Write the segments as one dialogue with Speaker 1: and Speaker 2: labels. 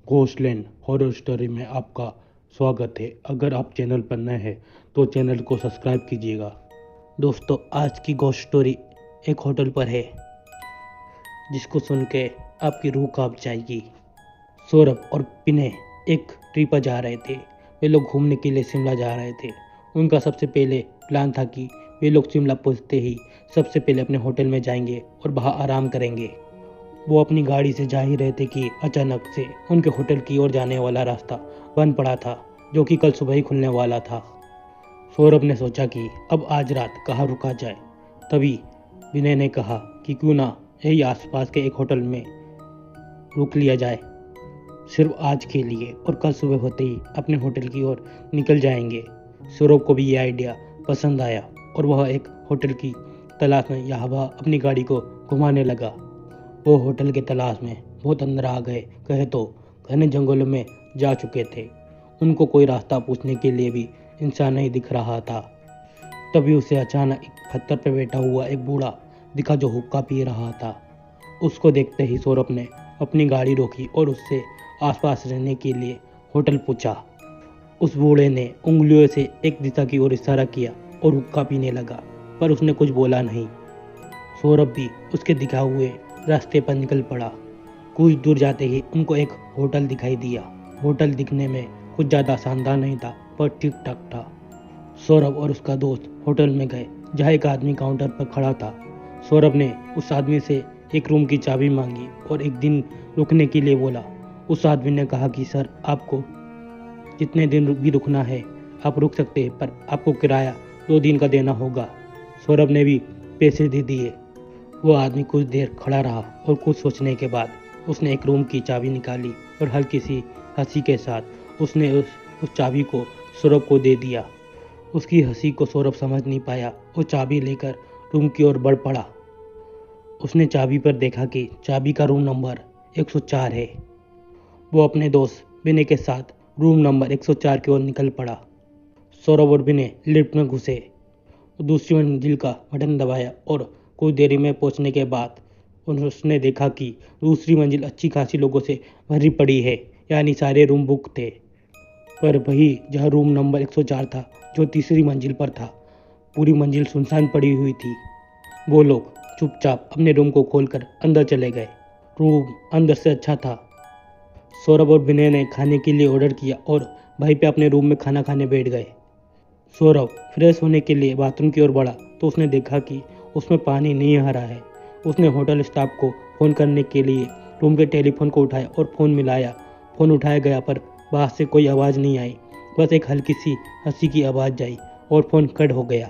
Speaker 1: घोस्टलैंड horror story में आपका स्वागत है। अगर आप चैनल पर नए हैं तो चैनल को सब्सक्राइब कीजिएगा। दोस्तों, आज की घोस्ट स्टोरी एक होटल पर है जिसको सुन के आपकी रूह कांप जाएगी। सौरभ और विनय एक ट्रिप पर जा रहे थे। वे लोग घूमने के लिए शिमला जा रहे थे। उनका सबसे पहले प्लान था कि वे लोग शिमला पहुंचते ही सबसे पहले अपने होटल में जाएंगे और वहां आराम करेंगे। वो अपनी गाड़ी से जा ही रहे थे कि अचानक से उनके होटल की ओर जाने वाला रास्ता बंद पड़ा था, जो कि कल सुबह ही खुलने वाला था। सौरभ ने सोचा कि अब आज रात कहाँ रुका जाए। तभी विनय ने कहा कि क्यों ना यही आसपास के एक होटल में रुक लिया जाए, सिर्फ आज के लिए, और कल सुबह होते ही अपने होटल की ओर निकल जाएंगे। सौरभ को भी ये आइडिया पसंद आया और वह एक होटल की तलाश में यहाँ वहाँ अपनी गाड़ी को घुमाने लगा। वो होटल के तलाश में बहुत अंदर आ गए, कहे तो घने जंगलों में जा चुके थे। उनको कोई रास्ता पूछने के लिए भी इंसान नहीं दिख रहा था। तभी उसे अचानक एक पत्थर पर बैठा हुआ एक बूढ़ा दिखा जो हुक्का पी रहा था। उसको देखते ही सौरभ ने अपनी गाड़ी रोकी और उससे आसपास रहने के लिए होटल पूछा। उस बूढ़े ने उंगलियों से एक दिशा की ओर इशारा किया और हुक्का पीने लगा, पर उसने कुछ बोला नहीं। सौरभ भी उसके दिखाए हुए रास्ते पर निकल पड़ा। कुछ दूर जाते ही उनको एक होटल दिखाई दिया। होटल दिखने में कुछ ज़्यादा शानदार नहीं था, पर ठीक ठाक था। सौरभ और उसका दोस्त होटल में गए, जहाँ एक आदमी काउंटर पर खड़ा था। सौरभ ने उस आदमी से एक रूम की चाबी मांगी और एक दिन रुकने के लिए बोला। उस आदमी ने कहा कि सर, आपको जितने दिन भी रुकना है आप रुक सकते हैं, पर आपको किराया 2 दिन का देना होगा। सौरभ ने भी पैसे दे दिए। वो आदमी कुछ देर खड़ा रहा और कुछ सोचने के बाद उसने एक रूम की चाबी निकाली और हल्की सी हंसी के साथ उसने उस चाबी को सौरभ को दे दिया। उसकी हंसी को सौरभ समझ नहीं पाया। वो चाबी लेकर रूम की ओर बढ़ पड़ा। उसने चाबी पर देखा कि चाबी का रूम नंबर 104 है। वो अपने दोस्त विनय के साथ रूम नंबर 104 की ओर निकल पड़ा। सौरभ और विनय लिफ्ट में घुसे, दूसरी मंजिल का बटन दबाया और कुछ देरी में पहुंचने के बाद उसने देखा कि दूसरी मंजिल अच्छी खासी लोगों से भरी पड़ी है, यानी सारे रूम बुक थे। पर वही जहां रूम नंबर 104 था, जो तीसरी मंजिल पर था, पूरी मंजिल सुनसान पड़ी हुई थी। वो लोग चुपचाप अपने रूम को खोलकर अंदर चले गए। रूम अंदर से अच्छा था। सौरभ और विनय ने खाने के लिए ऑर्डर किया और वहीं पे अपने रूम में खाना खाने बैठ गए। सौरभ फ्रेश होने के लिए बाथरूम की ओर बढ़ा तो उसने देखा कि उसमें पानी नहीं आ रहा है। उसने होटल स्टाफ को फ़ोन करने के लिए रूम के टेलीफोन को उठाया और फ़ोन मिलाया। फ़ोन उठाया गया, पर बाहर से कोई आवाज़ नहीं आई, बस एक हल्की सी हंसी की आवाज़ आई और फ़ोन कट हो गया।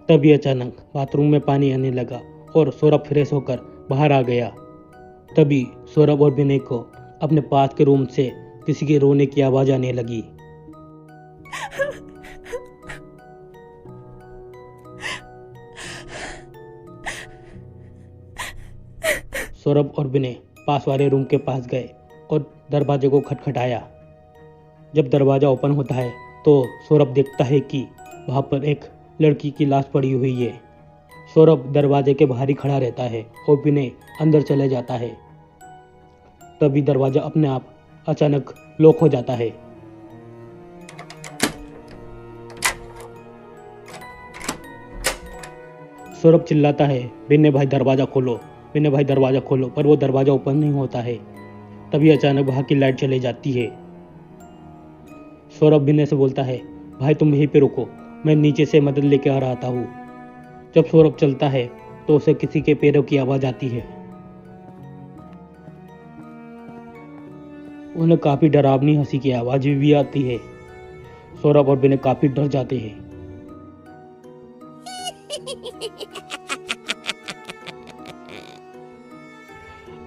Speaker 1: तभी अचानक बाथरूम में पानी आने लगा और सौरभ फ्रेश होकर बाहर आ गया। तभी सौरभ और विनय को अपने पास के रूम से किसी के रोने की आवाज़ आने लगी। सौरभ और विनय पास वाले रूम के पास गए और दरवाजे को खटखटाया। जब दरवाज़ा ओपन होता है तो सौरभ देखता है कि वहाँ पर एक लड़की की लाश पड़ी हुई है। सौरभ दरवाजे के बाहर ही खड़ा रहता है और विनय अंदर चले जाता है। तभी दरवाज़ा अपने आप अचानक लॉक हो जाता है। सौरभ चिल्लाता है, विनय भाई दरवाज़ा खोलो, विनय भाई दरवाज़ा खोलो, पर वो दरवाज़ा ओपन नहीं होता है। तभी अचानक वहाँ की लाइट चली जाती है। सौरभ विनय से बोलता है, भाई तुम यहीं पे रुको, मैं नीचे से मदद लेके आ रहा हूँ। जब सौरभ चलता है तो उसे किसी के पैरों की आवाज़ आती है। उन्हें काफ़ी डरावनी हंसी की आवाज़ भी आती है। सौरभ और विनय काफ़ी डर जाते हैं।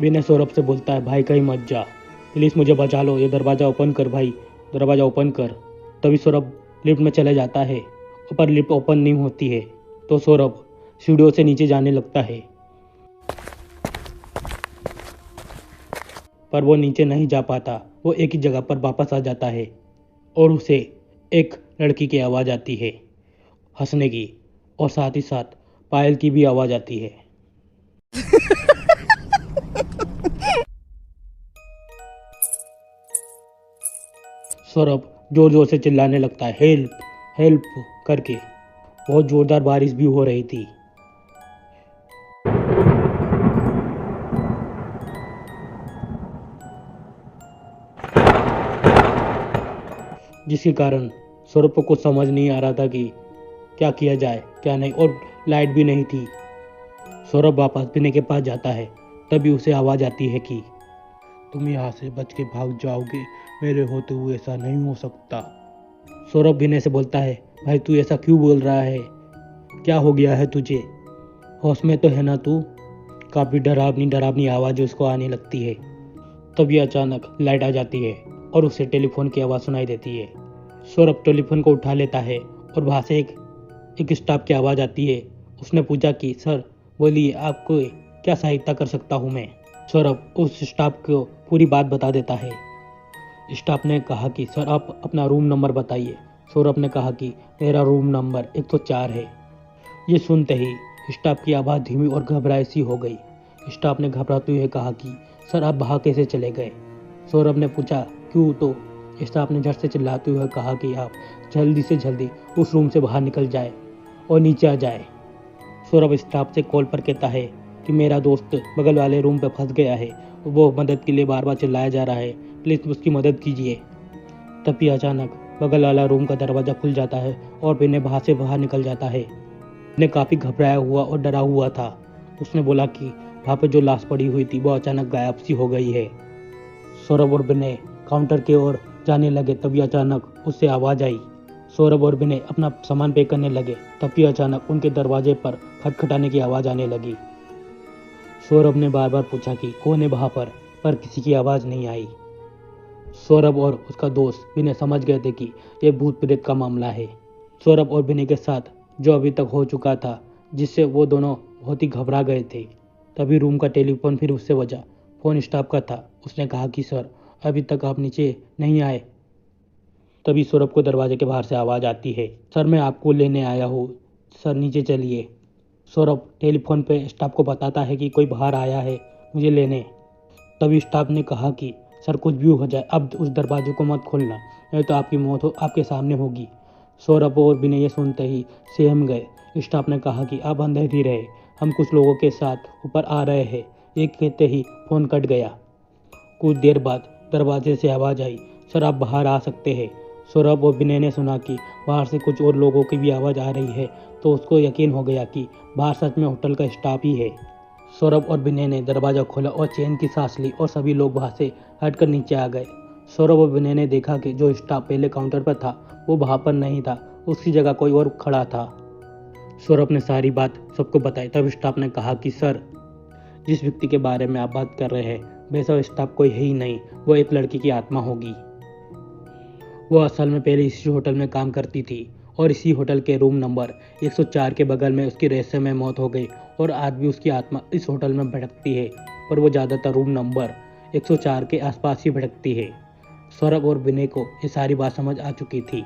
Speaker 1: विनय सौरभ से बोलता है, भाई कहीं मत जा, प्लीज़ मुझे बचा लो, ये दरवाज़ा ओपन कर भाई, दरवाज़ा ओपन कर। तभी सौरभ लिफ्ट में चले जाता है, पर लिफ्ट ओपन नहीं होती है। तो सौरभ सीढ़ियों से नीचे जाने लगता है, पर वो नीचे नहीं जा पाता। वो एक ही जगह पर वापस आ जाता है और उसे एक लड़की की आवाज़ आती है हंसने की, और साथ ही साथ पायल की भी आवाज़ आती है। सौरभ जोर जोर से चिल्लाने लगता है, हेल्प हेल्प करके। बहुत जोरदार बारिश भी हो रही थी। जिसके कारण सौरभ को कुछ समझ नहीं आ रहा था कि क्या किया जाए क्या नहीं, और लाइट भी नहीं थी। सौरभ वापस विनय के पास जाता है। तभी उसे आवाज़ आती है कि तुम यहाँ से बच के भाग जाओगे, मेरे होते हुए ऐसा नहीं हो सकता। सौरभ विनय से बोलता है, भाई तू ऐसा क्यों बोल रहा है, क्या हो गया है तुझे, होश में तो है ना तू। काफ़ी डरावनी डरावनी आवाज़ उसको आने लगती है। तभी अचानक लाइट आ जाती है और उसे टेलीफोन की आवाज़ सुनाई देती है। सौरभ टेलीफोन को उठा लेता है और वहाँ से एक स्टाफ की आवाज़ आती है। उसने पूछा कि सर बोलिए, आपको क्या सहायता कर सकता हूँ मैं। सौरभ उस स्टाफ को पूरी बात बता देता है। स्टाफ ने कहा कि सर आप अपना रूम नंबर बताइए। सौरभ ने कहा कि मेरा रूम नंबर 104 है। ये सुनते ही स्टाफ की आवाज़ धीमी और घबराई सी हो गई। स्टाफ ने घबराते हुए कहा कि सर आप बाहर कैसे चले गए। सौरभ ने पूछा क्यों, तो स्टाफ ने झट से चिल्लाते हुए कहा कि आप जल्दी से जल्दी उस रूम से बाहर निकल जाए और नीचे आ जाए। सौरभ स्टाफ से कॉल पर कहता है कि मेरा दोस्त बगल वाले रूम पर फंस गया है, वो मदद के लिए बार बार चिल्लाया जा रहा है, प्लीज़ उसकी मदद कीजिए। तभी अचानक बगल वाला रूम का दरवाज़ा खुल जाता है और विनय वहाँ से बाहर निकल जाता है। विनय काफ़ी घबराया हुआ और डरा हुआ था। उसने बोला कि वहाँ पर जो लाश पड़ी हुई थी वो अचानक गायब सी हो गई है। सौरभ और विनय काउंटर की ओर जाने लगे। तभी अचानक उससे आवाज़ आई। सौरभ और विनय अपना सामान पैक करने लगे। तभी अचानक उनके दरवाजे पर खटखटाने की आवाज़ आने लगी। सौरभ ने बार बार पूछा कि कौन है वहाँ पर किसी की आवाज़ नहीं आई। सौरभ और उसका दोस्त विनय समझ गए थे कि यह भूत प्रेत का मामला है। सौरभ और विनय के साथ जो अभी तक हो चुका था, जिससे वो दोनों बहुत ही घबरा गए थे। तभी रूम का टेलीफोन फिर उससे बजा। फ़ोन स्टाफ का था। उसने कहा कि सर अभी तक आप नीचे नहीं आए। तभी सौरभ को दरवाजे के बाहर से आवाज़ आती है, सर मैं आपको लेने आया हूँ, सर नीचे चलिए। सौरभ टेलीफोन पे स्टाफ को बताता है कि कोई बाहर आया है मुझे लेने। तभी स्टाफ ने कहा कि सर कुछ भी हो जाए अब उस दरवाजे को मत खोलना, नहीं तो आपकी मौत आपके सामने होगी। सौरभ और विनय ये सुनते ही सहम गए। स्टाफ ने कहा कि आप अंदर ही रहे, हम कुछ लोगों के साथ ऊपर आ रहे हैं। ये कहते ही फ़ोन कट गया। कुछ देर बाद दरवाजे से आवाज़ आई, सर आप बाहर आ सकते हैं। सौरभ और विनय ने सुना कि बाहर से कुछ और लोगों की भी आवाज़ आ रही है, तो उसको यकीन हो गया कि बाहर सच में होटल का स्टाफ ही है। सौरभ और विनय ने दरवाज़ा खोला और चैन की सांस ली और सभी लोग वहाँ से हटकर नीचे आ गए। सौरभ और विनय ने देखा कि जो स्टाफ पहले काउंटर पर था वो वहाँ पर नहीं था, उसकी जगह कोई और खड़ा था। सौरभ ने सारी बात सबको बताई। तब स्टाफ ने कहा कि सर जिस व्यक्ति के बारे में आप बात कर रहे हैं वैसा स्टाफ कोई है ही नहीं, वो एक लड़की की आत्मा होगी। वो असल में पहले इसी होटल में काम करती थी और इसी होटल के रूम नंबर 104 के बगल में उसकी रहस्यमय मौत हो गई और आज भी उसकी आत्मा इस होटल में भटकती है, पर वो ज़्यादातर रूम नंबर 104 के आसपास ही भटकती है। सौरभ और विनय को ये सारी बात समझ आ चुकी थी।